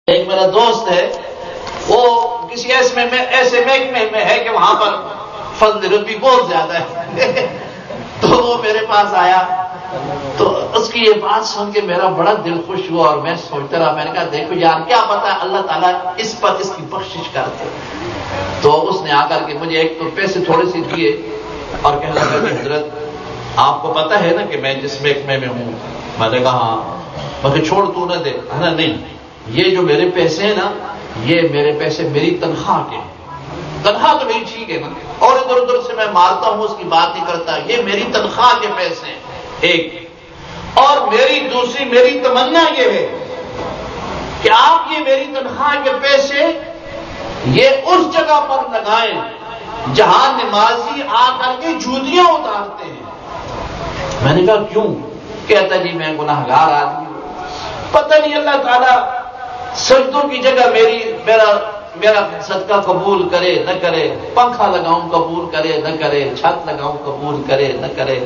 ایک میرا دوست ہے، وہ کسی ایسے محکمے میں ہے کہ وہاں پر فضل رتبی بہت زیادہ ہے تو وہ میرے پاس آیا تو اس کی یہ بات سن کے میرا بڑا دل خوش ہوا اور میں سوچتا رہا. میں نے کہا دیکھو یار کیا پتا اللہ تعالیٰ اس پر اس کی بخشش کرتے. تو اس نے آ کر کے مجھے ایک تو پیسے تھوڑے سے دیے اور کہنے لگا کہ حضرت آپ کو پتا ہے نا کہ میں جس محکمے میں ہوں. میں نے کہا ہاں. مگر چھوڑ تو نہ دے. نہیں، یہ جو میرے پیسے ہیں نا یہ میرے پیسے میری تنخواہ کے ہیں. تنخواہ تو نہیں ٹھیک ہے نا، اور ادھر ادھر سے میں مارتا ہوں اس کی بات نہیں کرتا. یہ میری تنخواہ کے پیسے ہیں ایک. اور میری تمنا یہ ہے کہ آپ یہ میری تنخواہ کے پیسے یہ اس جگہ پر لگائیں جہاں نمازی آ کر کے جوتیاں اتارتے ہیں. میں نے کہا کیوں؟ کہتا جی میں گناہگار آدمی ہوں، پتہ نہیں اللہ تعالیٰ سجدوں کی جگہ میرا صدقہ قبول کرے نہ کرے، پنکھا لگاؤں قبول کرے نہ کرے، چھت لگاؤں قبول کرے نہ کرے.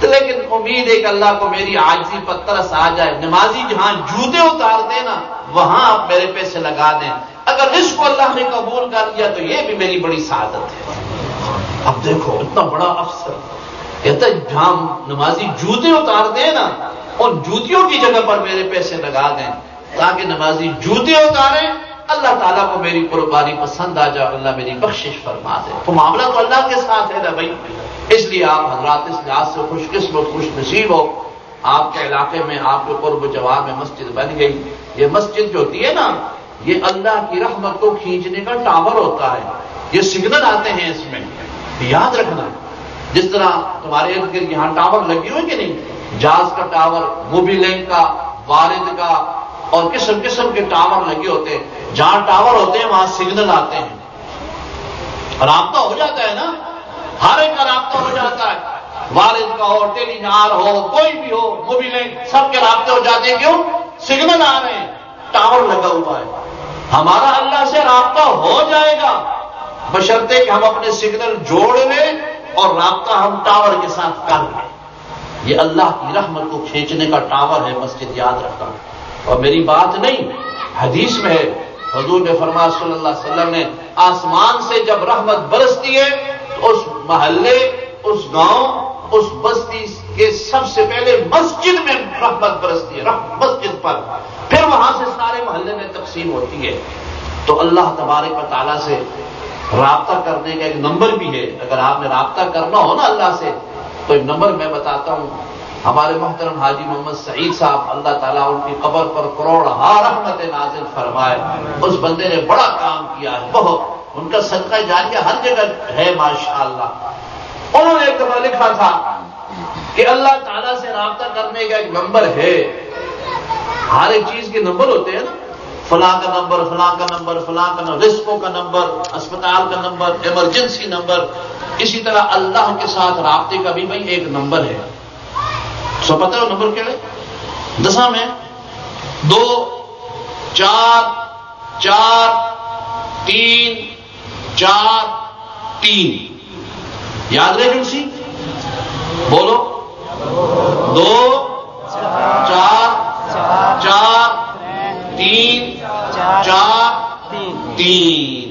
لیکن امید ہے کہ اللہ کو میری عاجزی پر ترس آ جائے. نمازی جہاں جوتے اتار دیں نا وہاں آپ میرے پیسے لگا دیں. اگر اس کو اللہ نے قبول کر لیا تو یہ بھی میری بڑی سعادت ہے. اب دیکھو اتنا بڑا افسر کہتا ہے جہاں نمازی جوتے اتار دیں نا اور جوتیوں کی جگہ پر میرے پیسے لگا دیں تاکہ نمازی جوتے اتاریں، اللہ تعالیٰ کو میری قربانی پسند آ جائے، اللہ میری بخشش فرما دے. تو معاملہ تو اللہ کے ساتھ ہے نا بھائی. اس لیے آپ حضرات اس لحاظ سے خوش قسمت خوش نصیب ہو، آپ کے علاقے میں آپ کے قرب و جوار میں مسجد بن گئی. یہ مسجد جو ہوتی ہے نا یہ اللہ کی رحمت کو کھینچنے کا ٹاور ہوتا ہے. یہ سگنل آتے ہیں اس میں، یاد رکھنا. جس طرح تمہارے ارد گرد یہاں ٹاور لگے ہوئے کہ نہیں، جاز کا ٹاور، موبی لنک کا، وارد کا اور قسم قسم کے ٹاور لگے ہوتے ہیں. جہاں ٹاور ہوتے ہیں وہاں سگنل آتے ہیں، رابطہ ہو جاتا ہے نا، ہر ایک کا رابطہ ہو جاتا ہے. والد کا ہو، ٹیلی نار ہو، کوئی بھی ہو، موبی لنک، سب کے رابطے ہو جاتے ہیں. کیوں؟ سگنل آ رہے ہیں، ٹاور لگا ہوا ہے. ہمارا اللہ سے رابطہ ہو جائے گا بشرطے کہ ہم اپنے سگنل جوڑ لیں اور رابطہ ہم ٹاور کے ساتھ کر لیں. یہ اللہ کی رحمت کو کھینچنے کا ٹاور ہے مسجد، یاد رکھنا. اور میری بات نہیں، حدیث میں ہے حضور نے فرمایا صلی اللہ علیہ وسلم نے آسمان سے جب رحمت برستی ہے تو اس محلے، اس گاؤں، اس بستی کے سب سے پہلے مسجد میں رحمت برستی ہے، مسجد پر، پھر وہاں سے سارے محلے میں تقسیم ہوتی ہے. تو اللہ تبارک و تعالیٰ سے رابطہ کرنے کا ایک نمبر بھی ہے. اگر آپ نے رابطہ کرنا ہو نا اللہ سے تو ایک نمبر میں بتاتا ہوں. ہمارے محترم حاجی محمد سعید صاحب اللہ تعالیٰ ان کی قبر پر کروڑہا رحمت نازل فرمائے. اس بندے نے بڑا کام کیا ہے بہت، ان کا صدقہ جاریہ ہر جگہ ہے ماشاءاللہ. انہوں نے ایک دفعہ لکھا تھا کہ اللہ تعالیٰ سے رابطہ کرنے کا ایک نمبر ہے. ہر ایک چیز کے نمبر ہوتے ہیں نا، فلاں کا نمبر، فلاں کا نمبر، فلاں کا نمبر، رزقوں کا نمبر، اسپتال کا نمبر، ایمرجنسی نمبر. اسی طرح اللہ کے ساتھ رابطے کا بھی بھائی ایک نمبر ہے. سو پتہ ہے وہ نمبر کیا ہے؟ 10 میں 2 4 4 3 4 3. یاد رہے جنسی؟ بولو. 2 4 4 3 4 3.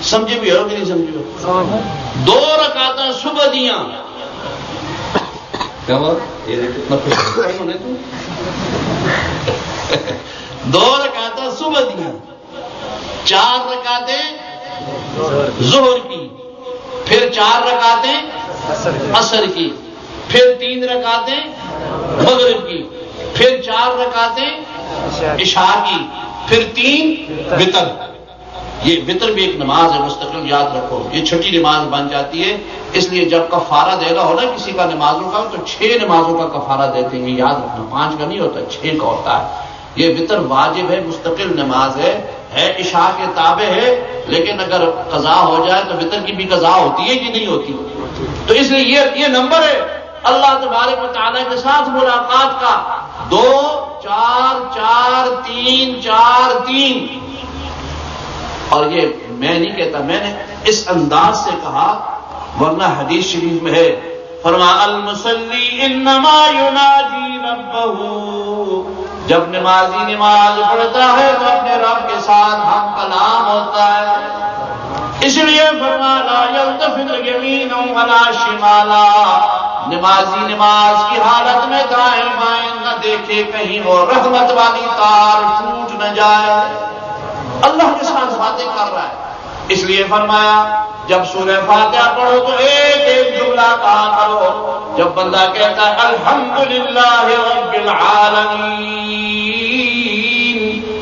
سمجھے بھی ہو کہ نہیں سمجھے ہو؟ 2 رکعتیں صبح دیاں. کیا بات؟ یہ کتنا خوش ہونے تو 2 رکعتیں صبح دیاں، 4 رکعتیں ظہر کی، پھر 4 رکعتیں عصر کی، پھر 3 رکعتیں مغرب کی، پھر 4 رکعتیں عشاء کی، پھر 3 وتر. یہ وتر بھی ایک نماز ہے مستقل، یاد رکھو. یہ چھٹی نماز بن جاتی ہے. اس لیے جب کفارہ دینا ہو نا کسی کا نمازوں کا تو 6 نمازوں کا کفارہ دیتے ہیں، یاد رکھنا. 5 کا نہیں ہوتا، 6 کا ہوتا ہے. یہ وتر واجب ہے، مستقل نماز ہے عشاء کے تابع ہے. لیکن اگر قضا ہو جائے تو وتر کی بھی قضا ہوتی ہے کہ نہیں ہوتی؟ تو اس لیے یہ نمبر ہے اللہ تبارک و تعالیٰ کے ساتھ ملاقات کا. 2 4 4 3 4 3. اور یہ میں نہیں کہتا، میں نے اس انداز سے کہا، ورنہ حدیث شریف میں ہے فرمایا المصلی انما یناجی ربہ. جب نمازی نماز پڑھتا ہے تو اپنے رب کے یلتفت یمینا ولا شمالا، نمازی نماز کی حالت میں دائیں بائیں نہ دیکھے کہیں وہ رحمت والی تار ٹوٹ نہ جائے۔ اللہ کے ساتھ باتیں کر رہا ہے، اس لیے فرمایا جب سورہ فاتحہ پڑھو تو ایک ایک جملہ کہا کرو۔ جب بندہ کہتا ہے الحمدللہ رب العالمین،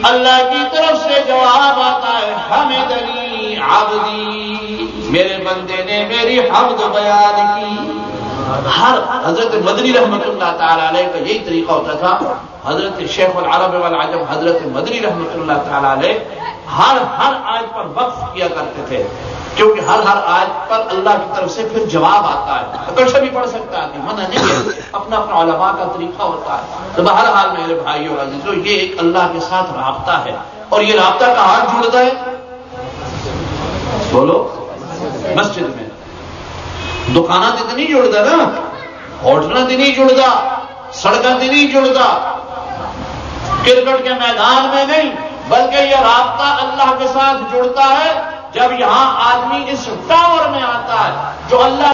اللہ کی طرف سے جواب آتا ہے حمدنی عبدی، میرے بندے نے میری حمد بیان کی۔ ہر حضرت مدنی رحمت اللہ تعالی علیہ کا یہی طریقہ ہوتا تھا۔ حضرت شیخ العرب والعجم حضرت مدنی رحمت اللہ تعالی علیہ ہر آیت پر وقف کیا کرتے تھے، کیونکہ ہر آیت پر اللہ کی طرف سے پھر جواب آتا ہے۔ اکثر بھی پڑھ سکتا ہے، منع نہیں ہے، اپنا علماء کا طریقہ ہوتا ہے۔ تو بہرحال میرے بھائیو اور عزیزو، یہ ایک اللہ کے ساتھ رابطہ ہے، اور یہ رابطہ کہاں جڑتا ہے؟ بولو، مسجد میں۔ دکاناں تے نہیں جڑتا نا، ہوٹلاں تے نہیں جڑتا، سڑکاں تے نہیں جڑتا، کرکٹ کے میدان میں نہیں، بلکہ یہ رابطہ اللہ کے ساتھ جڑتا ہے جب یہاں آدمی اس ٹاور میں آتا ہے جو اللہ